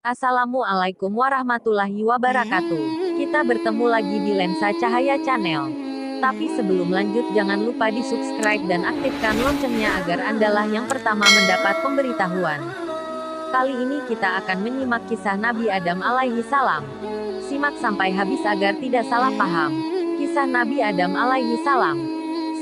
Assalamualaikum warahmatullahi wabarakatuh. Kita bertemu lagi di Lensa Cahaya Channel. Tapi sebelum lanjut jangan lupa di subscribe dan aktifkan loncengnya agar Andalah yang pertama mendapat pemberitahuan. Kali ini kita akan menyimak kisah Nabi Adam alaihi salam. Simak sampai habis agar tidak salah paham. Kisah Nabi Adam alaihi salam.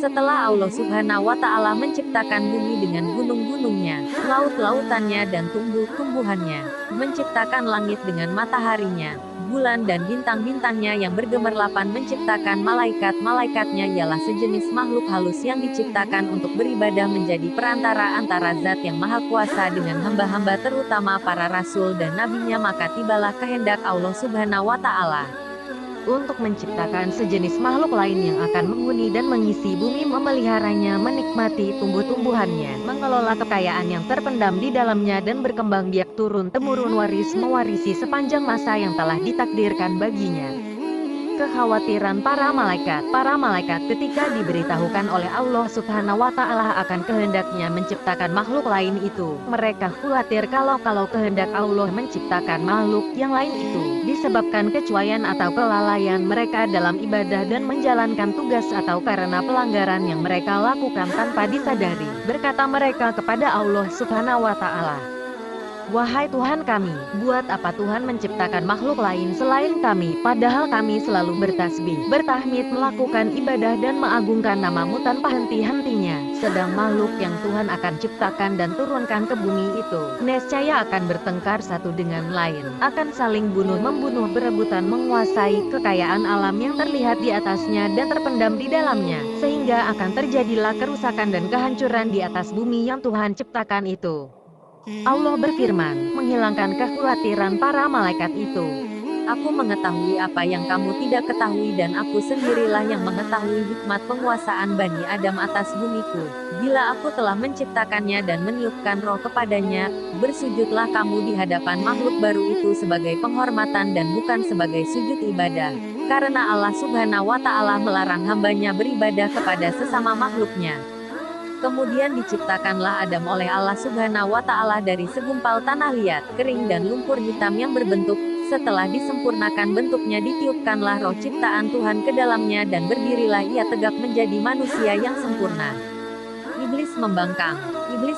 Setelah Allah Subhanahu wa Ta'ala menciptakan bumi dengan gunung-gunungnya, laut-lautannya, dan tumbuh-tumbuhannya, menciptakan langit dengan mataharinya, bulan dan bintang-bintangnya yang bergemerlapan, menciptakan malaikat-malaikatnya ialah sejenis makhluk halus yang diciptakan untuk beribadah menjadi perantara antara Zat yang Maha Kuasa dengan hamba-hamba terutama para rasul dan nabinya. Maka tibalah kehendak Allah Subhanahu wa Ta'ala untuk menciptakan sejenis makhluk lain yang akan menghuni dan mengisi bumi, memeliharanya, menikmati tumbuh-tumbuhannya, mengelola kekayaan yang terpendam di dalamnya, dan berkembang biak turun-temurun mewarisi sepanjang masa yang telah ditakdirkan baginya. Kekhawatiran para malaikat ketika diberitahukan oleh Allah Subhanahu wa Ta'ala akan kehendaknya menciptakan makhluk lain itu, mereka khawatir kalau kehendak Allah menciptakan makhluk yang lain itu disebabkan kecuaian atau kelalaian mereka dalam ibadah dan menjalankan tugas, atau karena pelanggaran yang mereka lakukan tanpa disadari. Berkata mereka kepada Allah Subhanahu wa Ta'ala, "Wahai Tuhan kami, buat apa Tuhan menciptakan makhluk lain selain kami, padahal kami selalu bertasbih, bertahmid, melakukan ibadah dan mengagungkan nama-Mu tanpa henti-hentinya. Sedang makhluk yang Tuhan akan ciptakan dan turunkan ke bumi itu, nescaya akan bertengkar satu dengan lain, akan saling bunuh-membunuh, berebutan menguasai kekayaan alam yang terlihat di atasnya dan terpendam di dalamnya, sehingga akan terjadilah kerusakan dan kehancuran di atas bumi yang Tuhan ciptakan itu." Allah berfirman, menghilangkan kekhawatiran para malaikat itu. "Aku mengetahui apa yang kamu tidak ketahui, dan aku sendirilah yang mengetahui hikmat penguasaan Bani Adam atas bumiku. Bila aku telah menciptakannya dan meniupkan roh kepadanya, bersujudlah kamu di hadapan makhluk baru itu sebagai penghormatan dan bukan sebagai sujud ibadah. Karena Allah Subhanahu wa Ta'ala melarang hambanya beribadah kepada sesama makhluknya." Kemudian diciptakanlah Adam oleh Allah Subhanahu wa Ta'ala dari segumpal tanah liat, kering dan lumpur hitam yang berbentuk. Setelah disempurnakan bentuknya, ditiupkanlah roh ciptaan Tuhan ke dalamnya dan berdirilah ia tegak menjadi manusia yang sempurna. Iblis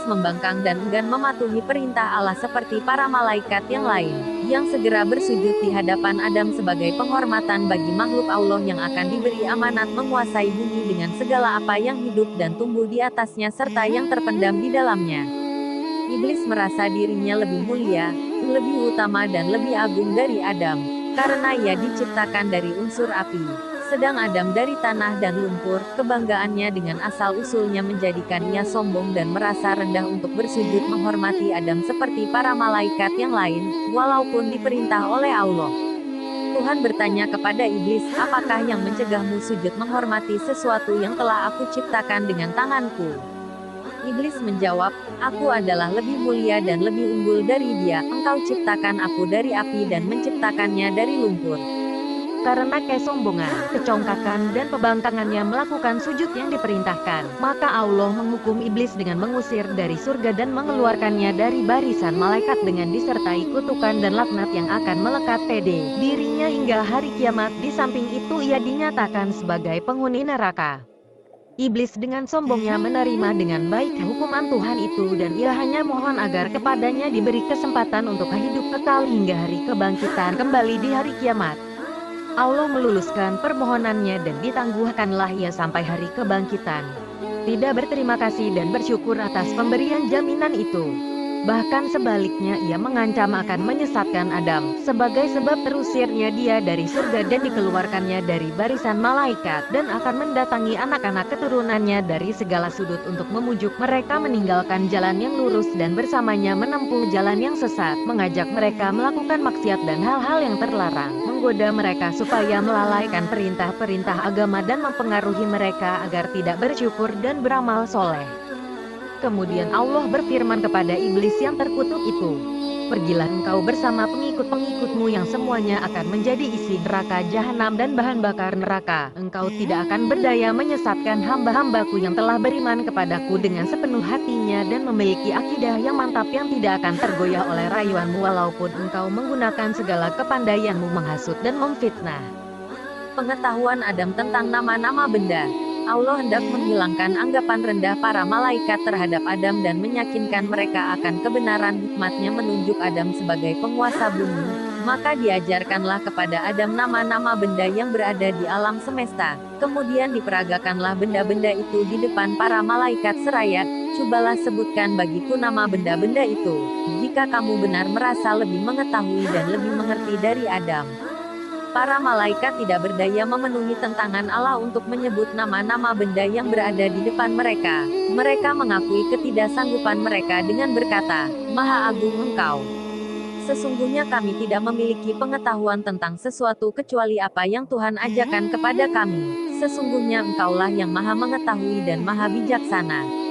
membangkang dan enggan mematuhi perintah Allah seperti para malaikat yang lain, yang segera bersujud di hadapan Adam sebagai penghormatan bagi makhluk Allah yang akan diberi amanat menguasai bumi dengan segala apa yang hidup dan tumbuh di atasnya serta yang terpendam di dalamnya. Iblis merasa dirinya lebih mulia, lebih utama dan lebih agung dari Adam, karena ia diciptakan dari unsur api. Sedang Adam dari tanah dan lumpur. Kebanggaannya dengan asal-usulnya menjadikan ia sombong dan merasa rendah untuk bersujud menghormati Adam seperti para malaikat yang lain, walaupun diperintah oleh Allah. Tuhan bertanya kepada iblis, "Apakah yang mencegahmu sujud menghormati sesuatu yang telah aku ciptakan dengan tanganku?" Iblis menjawab, "Aku adalah lebih mulia dan lebih unggul dari dia. Engkau ciptakan aku dari api dan menciptakannya dari lumpur." Karena kesombongan, kecongkakan, dan pembangkangannya melakukan sujud yang diperintahkan, maka Allah menghukum iblis dengan mengusir dari surga dan mengeluarkannya dari barisan malaikat dengan disertai kutukan dan laknat yang akan melekat pada dirinya hingga hari kiamat. Di samping itu ia dinyatakan sebagai penghuni neraka. Iblis dengan sombongnya menerima dengan baik hukuman Tuhan itu, dan ia hanya mohon agar kepadanya diberi kesempatan untuk hidup kekal hingga hari kebangkitan kembali di hari kiamat. Allah meluluskan permohonannya dan ditangguhkanlah ia sampai hari kebangkitan. Tidak berterima kasih dan bersyukur atas pemberian jaminan itu. Bahkan sebaliknya ia mengancam akan menyesatkan Adam, sebagai sebab terusirnya dia dari surga dan dikeluarkannya dari barisan malaikat, dan akan mendatangi anak-anak keturunannya dari segala sudut untuk memujuk mereka meninggalkan jalan yang lurus dan bersamanya menempuh jalan yang sesat, mengajak mereka melakukan maksiat dan hal-hal yang terlarang, menggoda mereka supaya melalaikan perintah-perintah agama dan mempengaruhi mereka agar tidak bersyukur dan beramal soleh. Kemudian Allah berfirman kepada iblis yang terkutuk itu, Pergilah engkau bersama pengikut-pengikutmu yang semuanya akan menjadi isi neraka jahanam dan bahan bakar neraka. Engkau tidak akan berdaya menyesatkan hamba-hambaku yang telah beriman kepadaku dengan sepenuh hatinya dan memiliki akidah yang mantap yang tidak akan tergoyah oleh rayuanmu walaupun engkau menggunakan segala kepandaianmu menghasut dan memfitnah. Pengetahuan Adam tentang nama-nama benda. Allah hendak menghilangkan anggapan rendah para malaikat terhadap Adam dan meyakinkan mereka akan kebenaran hikmatnya menunjuk Adam sebagai penguasa bumi. Maka diajarkanlah kepada Adam nama-nama benda yang berada di alam semesta. Kemudian diperagakanlah benda-benda itu di depan para malaikat seraya, "Cobalah sebutkan bagiku nama benda-benda itu, jika kamu benar merasa lebih mengetahui dan lebih mengerti dari Adam." Para malaikat tidak berdaya memenuhi tentangan Allah untuk menyebut nama-nama benda yang berada di depan mereka. Mereka mengakui ketidaksanggupan mereka dengan berkata, "Maha Agung Engkau. Sesungguhnya kami tidak memiliki pengetahuan tentang sesuatu kecuali apa yang Tuhan ajarkan kepada kami. Sesungguhnya Engkaulah yang Maha Mengetahui dan Maha Bijaksana."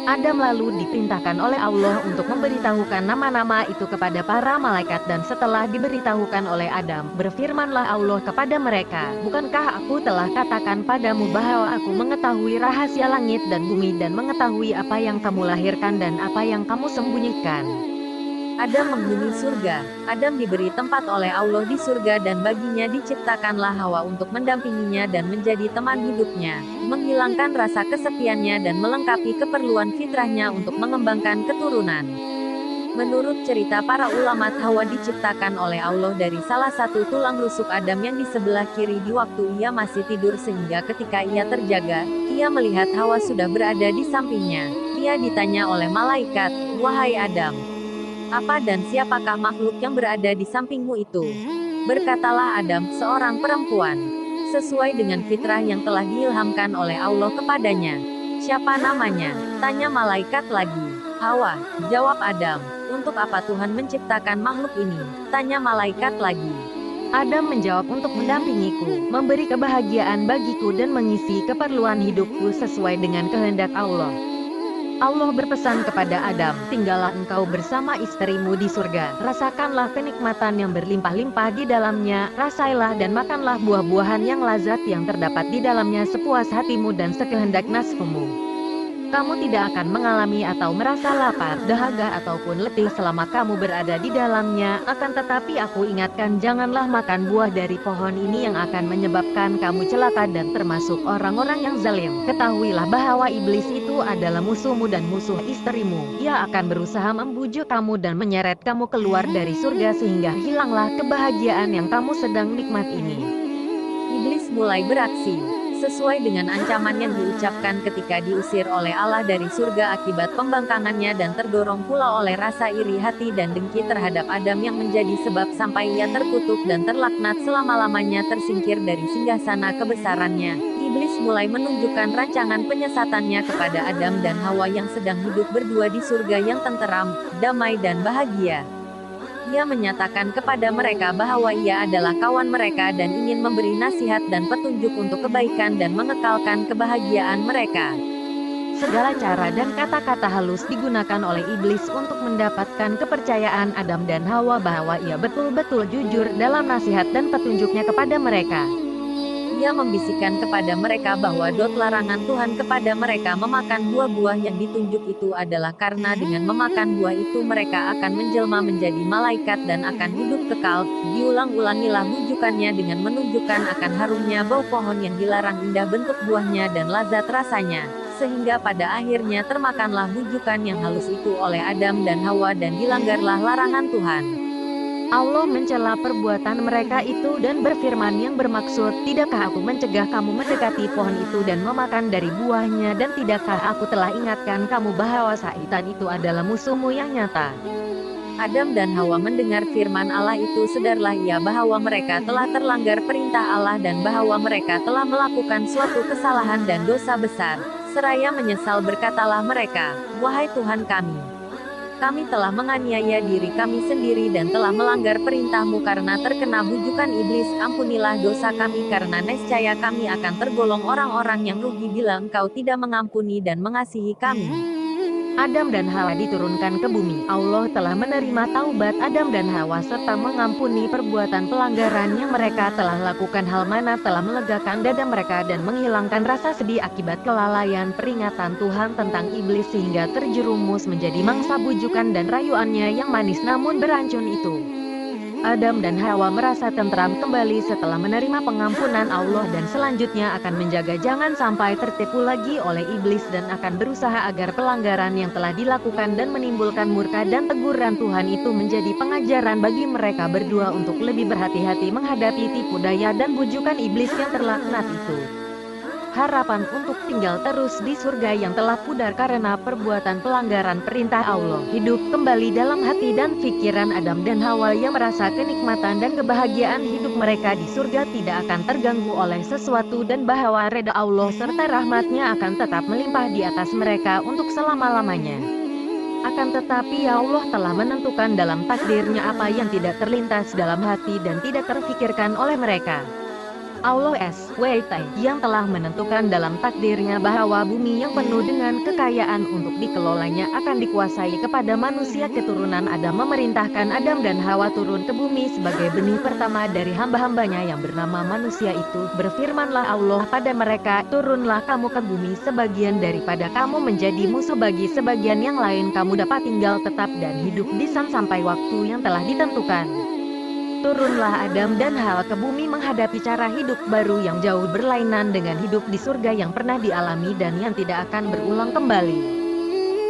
Adam lalu diperintahkan oleh Allah untuk memberitahukan nama-nama itu kepada para malaikat dan setelah diberitahukan oleh Adam, berfirmanlah Allah kepada mereka, "Bukankah aku telah katakan padamu bahwa aku mengetahui rahasia langit dan bumi dan mengetahui apa yang kamu lahirkan dan apa yang kamu sembunyikan?" Adam menghuni surga. Adam diberi tempat oleh Allah di surga dan baginya diciptakanlah Hawa untuk mendampinginya dan menjadi teman hidupnya, menghilangkan rasa kesepiannya dan melengkapi keperluan fitrahnya untuk mengembangkan keturunan. Menurut cerita para ulama, Hawa diciptakan oleh Allah dari salah satu tulang rusuk Adam yang di sebelah kiri di waktu ia masih tidur sehingga ketika ia terjaga, ia melihat Hawa sudah berada di sampingnya. Ia ditanya oleh malaikat, "Wahai Adam, apa dan siapakah makhluk yang berada di sampingmu itu?" Berkatalah Adam, "Seorang perempuan. Sesuai dengan fitrah yang telah diilhamkan oleh Allah kepadanya." "Siapa namanya?" tanya malaikat lagi. "Hawa," jawab Adam. "Untuk apa Tuhan menciptakan makhluk ini?" tanya malaikat lagi. Adam menjawab, "Untuk mendampingiku, memberi kebahagiaan bagiku dan mengisi keperluan hidupku sesuai dengan kehendak Allah." Allah berpesan kepada Adam, "Tinggallah engkau bersama istrimu di surga, rasakanlah kenikmatan yang berlimpah-limpah di dalamnya, rasailah dan makanlah buah-buahan yang lazat yang terdapat di dalamnya sepuas hatimu dan sekehendak nafsumu. Kamu tidak akan mengalami atau merasa lapar, dahaga ataupun letih selama kamu berada di dalamnya, akan tetapi aku ingatkan janganlah makan buah dari pohon ini yang akan menyebabkan kamu celaka dan termasuk orang-orang yang zalim. Ketahuilah bahwa iblis itu adalah musuhmu dan musuh istrimu. Ia akan berusaha membujuk kamu dan menyeret kamu keluar dari surga sehingga hilanglah kebahagiaan yang kamu sedang nikmat ini." Iblis mulai beraksi. Sesuai dengan ancaman yang diucapkan ketika diusir oleh Allah dari surga akibat pembangkangannya dan terdorong pula oleh rasa iri hati dan dengki terhadap Adam yang menjadi sebab sampai ia terkutuk dan terlaknat selama-lamanya tersingkir dari singgasana kebesarannya. Iblis mulai menunjukkan rancangan penyesatannya kepada Adam dan Hawa yang sedang hidup berdua di surga yang tenteram, damai dan bahagia. Ia menyatakan kepada mereka bahwa ia adalah kawan mereka dan ingin memberi nasihat dan petunjuk untuk kebaikan dan mengekalkan kebahagiaan mereka. Segala cara dan kata-kata halus digunakan oleh iblis untuk mendapatkan kepercayaan Adam dan Hawa bahwa ia betul-betul jujur dalam nasihat dan petunjuknya kepada mereka. Ia membisikkan kepada mereka bahwa larangan Tuhan kepada mereka memakan buah-buah yang ditunjuk itu adalah karena dengan memakan buah itu mereka akan menjelma menjadi malaikat dan akan hidup kekal. Diulang-ulangilah bujukannya dengan menunjukkan akan harumnya bau pohon yang dilarang, indah bentuk buahnya dan lazat rasanya, sehingga pada akhirnya termakanlah bujukan yang halus itu oleh Adam dan Hawa dan dilanggarlah larangan Tuhan. Allah mencela perbuatan mereka itu dan berfirman yang bermaksud, "Tidakkah aku mencegah kamu mendekati pohon itu dan memakan dari buahnya, dan tidakkah aku telah ingatkan kamu bahwa syaitan itu adalah musuhmu yang nyata?" Adam dan Hawa mendengar firman Allah itu, sadarlah ia bahwa mereka telah terlanggar perintah Allah dan bahwa mereka telah melakukan suatu kesalahan dan dosa besar. Seraya menyesal berkatalah mereka, "Wahai Tuhan kami telah menganiaya diri kami sendiri dan telah melanggar perintah-Mu karena terkena bujukan iblis. Ampunilah dosa kami karena nescaya kami akan tergolong orang-orang yang rugi bila Engkau tidak mengampuni dan mengasihi kami." Adam dan Hawa diturunkan ke bumi. Allah telah menerima taubat Adam dan Hawa serta mengampuni perbuatan pelanggaran yang mereka telah lakukan. Hal mana telah melegakan dada mereka dan menghilangkan rasa sedih akibat kelalaian peringatan Tuhan tentang iblis sehingga terjerumus menjadi mangsa bujukan dan rayuannya yang manis namun beracun itu. Adam dan Hawa merasa tentram kembali setelah menerima pengampunan Allah dan selanjutnya akan menjaga jangan sampai tertipu lagi oleh iblis dan akan berusaha agar pelanggaran yang telah dilakukan dan menimbulkan murka dan teguran Tuhan itu menjadi pengajaran bagi mereka berdua untuk lebih berhati-hati menghadapi tipu daya dan bujukan iblis yang terlaknat itu. Harapan untuk tinggal terus di surga yang telah pudar karena perbuatan pelanggaran perintah Allah hidup kembali dalam hati dan pikiran Adam dan Hawa yang merasa kenikmatan dan kebahagiaan hidup mereka di surga tidak akan terganggu oleh sesuatu dan bahwa reda Allah serta rahmatnya akan tetap melimpah di atas mereka untuk selama-lamanya. Akan tetapi Allah telah menentukan dalam takdirnya apa yang tidak terlintas dalam hati dan tidak terfikirkan oleh mereka. Allah SWT yang telah menentukan dalam takdirnya bahwa bumi yang penuh dengan kekayaan untuk dikelolanya akan dikuasai kepada manusia. Keturunan Adam memerintahkan Adam dan Hawa turun ke bumi sebagai benih pertama dari hamba-hambanya yang bernama manusia itu. Berfirmanlah Allah pada mereka, turunlah kamu ke bumi, sebagian daripada kamu menjadi musuh bagi sebagian yang lain, kamu dapat tinggal tetap dan hidup di sana sampai waktu yang telah ditentukan. Turunlah Adam dan Hawa ke bumi menghadapi cara hidup baru yang jauh berlainan dengan hidup di surga yang pernah dialami dan yang tidak akan berulang kembali.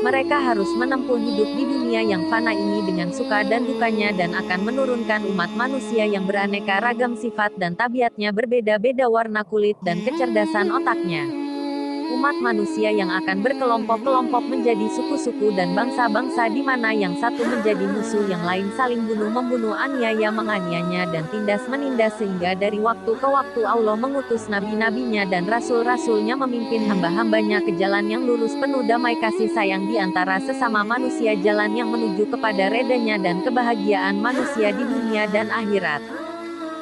Mereka harus menempuh hidup di dunia yang fana ini dengan suka dan dukanya dan akan menurunkan umat manusia yang beraneka ragam sifat dan tabiatnya berbeda-beda warna kulit dan kecerdasan otaknya. Umat manusia yang akan berkelompok-kelompok menjadi suku-suku dan bangsa-bangsa di mana yang satu menjadi musuh yang lain saling bunuh-membunuh, aniaya menganiayanya dan tindas menindas sehingga dari waktu ke waktu Allah mengutus nabi-nabinya dan rasul-rasulnya memimpin hamba-hambanya ke jalan yang lurus penuh damai kasih sayang di antara sesama manusia, jalan yang menuju kepada redanya dan kebahagiaan manusia di dunia dan akhirat.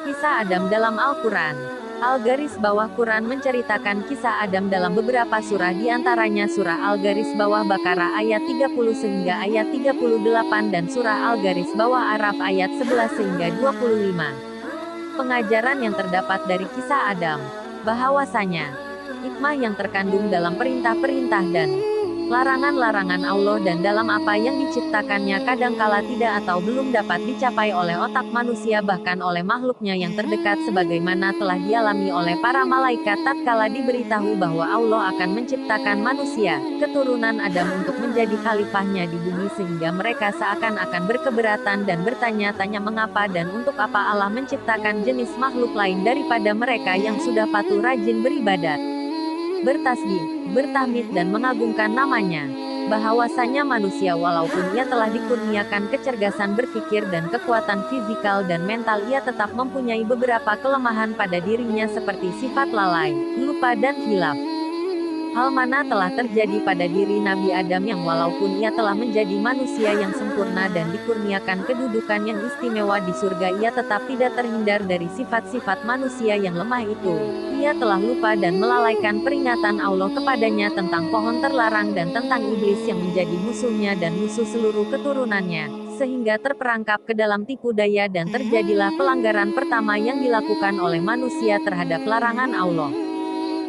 Kisah Adam dalam Al-Quran. Al-Quran menceritakan kisah Adam dalam beberapa surah, di antaranya surah Al-Baqarah ayat 30 sehingga ayat 38 dan surah Al-Araf ayat 11 sehingga 25. Pengajaran yang terdapat dari kisah Adam, bahwasanya hikmah yang terkandung dalam perintah-perintah dan larangan-larangan Allah dan dalam apa yang diciptakannya kadangkala tidak atau belum dapat dicapai oleh otak manusia bahkan oleh makhluknya yang terdekat sebagaimana telah dialami oleh para malaikat tatkala diberitahu bahwa Allah akan menciptakan manusia, keturunan Adam untuk menjadi khalifahnya di bumi sehingga mereka seakan-akan berkeberatan dan bertanya-tanya mengapa dan untuk apa Allah menciptakan jenis makhluk lain daripada mereka yang sudah patuh rajin beribadat, bertasbih, bertahmid dan mengagungkan namanya. Bahwasanya manusia walaupun ia telah dikurniakan kecerdasan berpikir dan kekuatan fisikal dan mental, ia tetap mempunyai beberapa kelemahan pada dirinya seperti sifat lalai, lupa dan hilaf. Hal mana telah terjadi pada diri Nabi Adam yang walaupun ia telah menjadi manusia yang sempurna dan dikurniakan kedudukan yang istimewa di surga, ia tetap tidak terhindar dari sifat-sifat manusia yang lemah itu. Ia telah lupa dan melalaikan peringatan Allah kepadanya tentang pohon terlarang dan tentang iblis yang menjadi musuhnya dan musuh seluruh keturunannya, sehingga terperangkap ke dalam tipu daya dan terjadilah pelanggaran pertama yang dilakukan oleh manusia terhadap larangan Allah.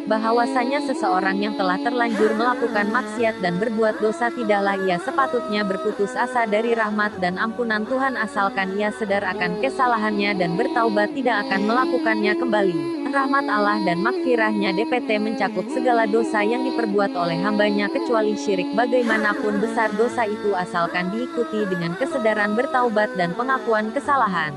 Bahwasanya seseorang yang telah terlanjur melakukan maksiat dan berbuat dosa tidaklah ia sepatutnya berputus asa dari rahmat dan ampunan Tuhan asalkan ia sadar akan kesalahannya dan bertaubat tidak akan melakukannya kembali. Rahmat Allah dan makfirahnya DPT mencakup segala dosa yang diperbuat oleh hambanya kecuali syirik bagaimanapun besar dosa itu asalkan diikuti dengan kesadaran bertaubat dan pengakuan kesalahan.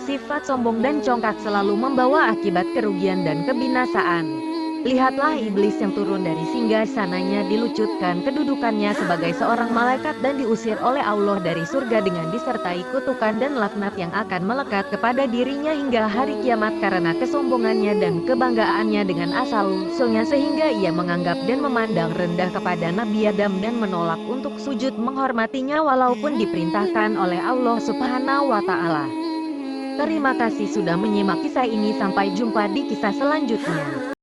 Sifat sombong dan congkak selalu membawa akibat kerugian dan kebinasaan. Lihatlah iblis yang turun dari singgasananya dilucutkan kedudukannya sebagai seorang malaikat dan diusir oleh Allah dari surga dengan disertai kutukan dan laknat yang akan melekat kepada dirinya hingga hari kiamat karena kesombongannya dan kebanggaannya dengan asal-usulnya sehingga ia menganggap dan memandang rendah kepada Nabi Adam dan menolak untuk sujud menghormatinya walaupun diperintahkan oleh Allah Subhanahu wa Ta'ala. Terima kasih sudah menyimak kisah ini, sampai jumpa di kisah selanjutnya.